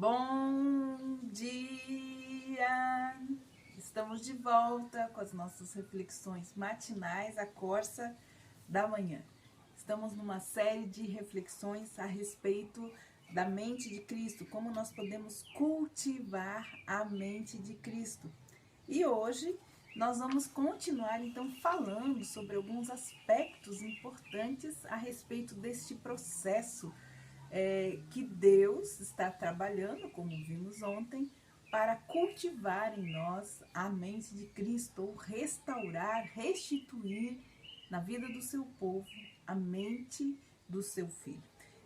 Bom dia! Estamos de volta com as nossas reflexões matinais, a Corsa da Manhã. Estamos numa série de reflexões a respeito da mente de Cristo, como nós podemos cultivar a mente de Cristo. E hoje nós vamos continuar então falando sobre alguns aspectos importantes a respeito deste processo que Deus está trabalhando, como vimos ontem, para cultivar em nós a mente de Cristo, ou restaurar, restituir na vida do seu povo a mente do seu Filho.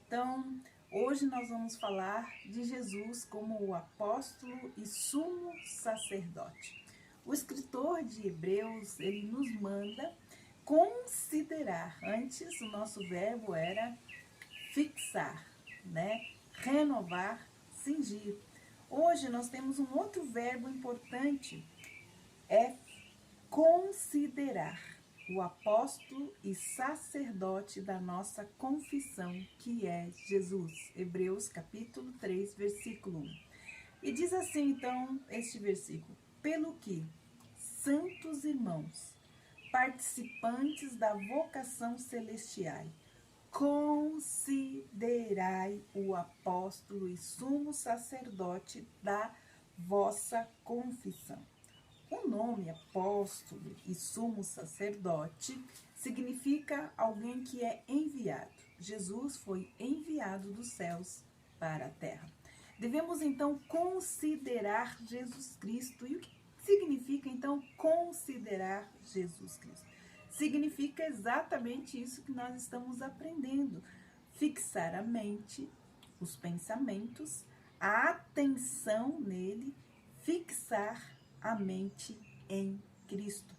Então, hoje nós vamos falar de Jesus como o apóstolo e sumo sacerdote. O escritor de Hebreus, ele nos manda considerar. Antes, o nosso verbo era fixar, né? Renovar, cingir. Hoje nós temos um outro verbo importante, é considerar o apóstolo e sacerdote da nossa confissão, que é Jesus. Hebreus capítulo 3, versículo 1. E diz assim então este versículo: pelo que, santos irmãos, participantes da vocação celestial, considerai o apóstolo e sumo sacerdote da vossa confissão. O nome apóstolo e sumo sacerdote significa alguém que é enviado. Jesus foi enviado dos céus para a terra. Devemos então considerar Jesus Cristo. E o que significa então considerar Jesus Cristo? Significa exatamente isso que nós estamos aprendendo: fixar a mente, os pensamentos, a atenção nele, fixar a mente em Cristo.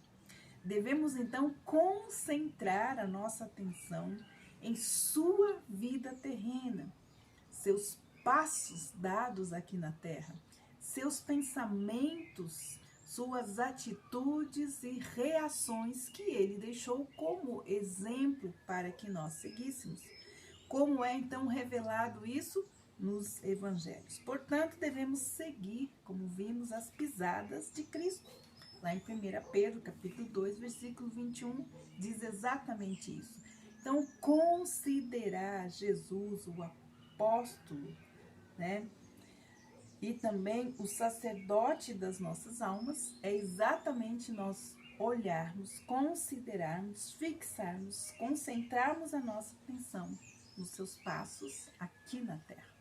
Devemos então concentrar a nossa atenção em sua vida terrena, seus passos dados aqui na terra, seus pensamentos, suas atitudes e reações que ele deixou como exemplo para que nós seguíssemos. Como é então revelado isso? Nos evangelhos. Portanto, devemos seguir, como vimos, as pisadas de Cristo. Lá em 1 Pedro, capítulo 2, versículo 21, diz exatamente isso. Então, considerar Jesus, o apóstolo, né? E também o sacerdote das nossas almas, é exatamente nós olharmos, considerarmos, fixarmos, concentrarmos a nossa atenção nos seus passos aqui na terra.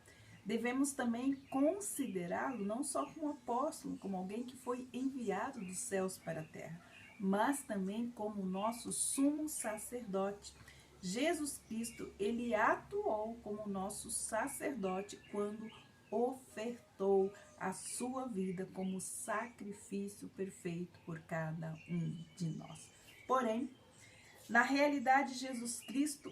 Devemos também considerá-lo não só como apóstolo, como alguém que foi enviado dos céus para a terra, mas também como nosso sumo sacerdote. Jesus Cristo, ele atuou como nosso sacerdote quando ofertou a sua vida como sacrifício perfeito por cada um de nós. Porém, na realidade, Jesus Cristo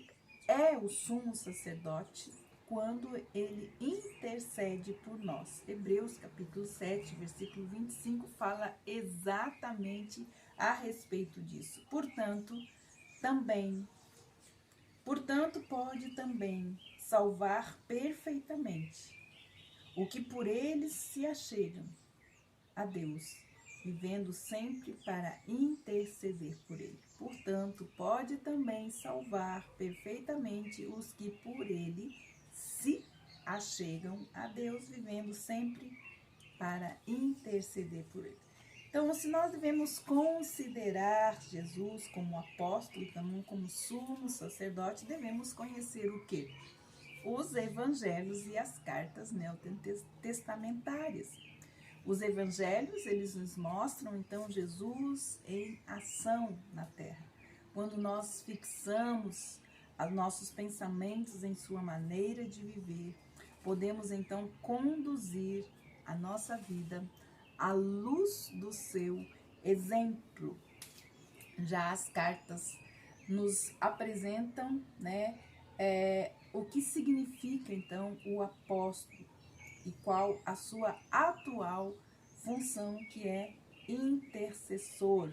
é o sumo sacerdote quando ele intercede por nós. Hebreus capítulo 7, versículo 25 fala exatamente a respeito disso. Portanto, pode também salvar perfeitamente o que por eles se achegam a Deus, vivendo sempre para interceder por ele. Portanto, pode também salvar perfeitamente os que por ele se achegam a Deus, vivendo sempre para interceder por ele. Então, se nós devemos considerar Jesus como apóstolo, também como sumo sacerdote, devemos conhecer o quê? Os evangelhos e as cartas neotestamentárias. Os evangelhos, eles nos mostram então Jesus em ação na terra. Quando nós fixamos os nossos pensamentos em sua maneira de viver, podemos então conduzir a nossa vida à luz do seu exemplo. Já as cartas nos apresentam, né, o que significa então o apóstolo e qual a sua atual função, que é intercessor,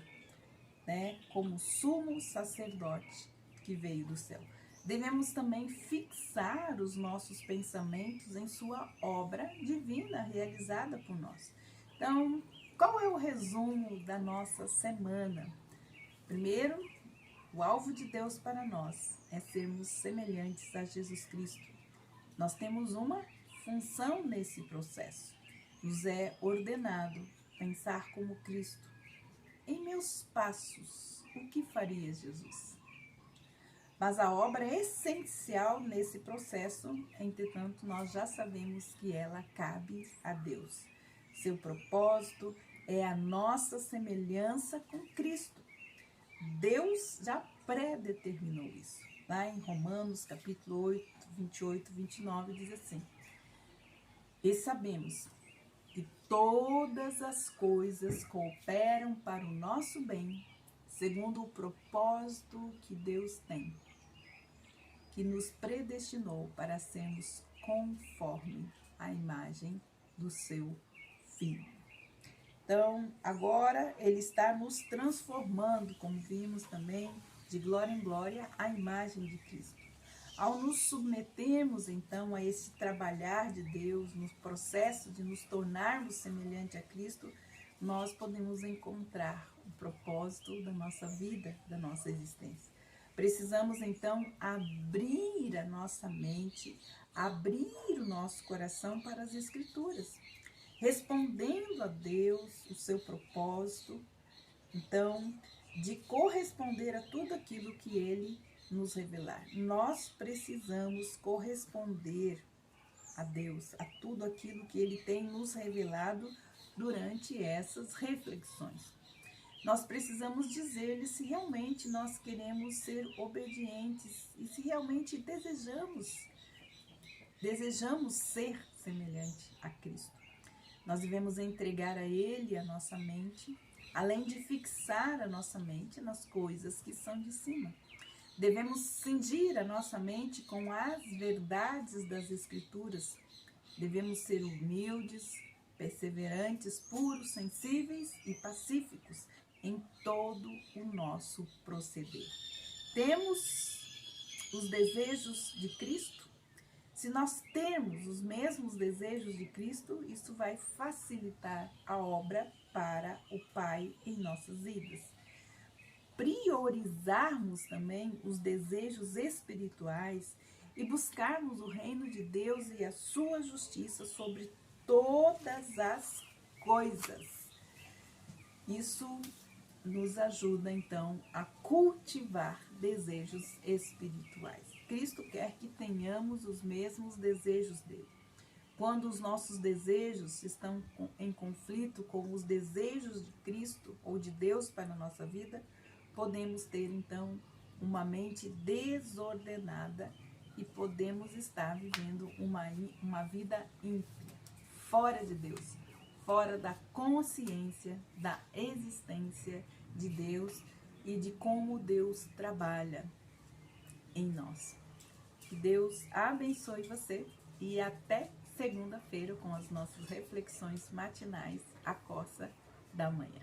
né, como sumo sacerdote que veio do céu. Devemos também fixar os nossos pensamentos em sua obra divina realizada por nós. Então, qual é o resumo da nossa semana? Primeiro, o alvo de Deus para nós é sermos semelhantes a Jesus Cristo. Nós temos uma função nesse processo. Nos é ordenado pensar como Cristo. Em meus passos, o que faria Jesus? Mas a obra é essencial nesse processo, entretanto, nós já sabemos que ela cabe a Deus. Seu propósito é a nossa semelhança com Cristo. Deus já predeterminou isso. Lá em Romanos, capítulo 8, 28, 29, diz assim: e sabemos que todas as coisas cooperam para o nosso bem, segundo o propósito que Deus tem, que nos predestinou para sermos conforme a imagem do seu Filho. Então, agora ele está nos transformando, como vimos também, de glória em glória, à imagem de Cristo. Ao nos submetermos, então, a esse trabalhar de Deus, no processo de nos tornarmos semelhante a Cristo, nós podemos encontrar o propósito da nossa vida, da nossa existência. Precisamos, então, abrir a nossa mente, abrir o nosso coração para as Escrituras, respondendo a Deus o seu propósito, então, de corresponder a tudo aquilo que Ele nos revelar. Nós precisamos corresponder a Deus, a tudo aquilo que Ele tem nos revelado durante essas reflexões. Nós precisamos dizer-lhe se realmente nós queremos ser obedientes e se realmente desejamos ser semelhante a Cristo. Nós devemos entregar a Ele a nossa mente, além de fixar a nossa mente nas coisas que são de cima. Devemos cingir a nossa mente com as verdades das Escrituras. Devemos ser humildes, perseverantes, puros, sensíveis e pacíficos em todo o nosso proceder. Temos os desejos de Cristo? Se nós temos os mesmos desejos de Cristo, isso vai facilitar a obra para o Pai em nossas vidas. Priorizarmos também os desejos espirituais e buscarmos o reino de Deus e a sua justiça sobre todas as coisas. Isso nos ajuda, então, a cultivar desejos espirituais. Cristo quer que tenhamos os mesmos desejos dele. Quando os nossos desejos estão em conflito com os desejos de Cristo ou de Deus para a nossa vida, podemos ter, então, uma mente desordenada e podemos estar vivendo uma vida ímpia, fora de Deus, fora da consciência da existência de Deus e de como Deus trabalha em nós. Que Deus abençoe você e até segunda-feira com as nossas reflexões matinais, a coça da manhã.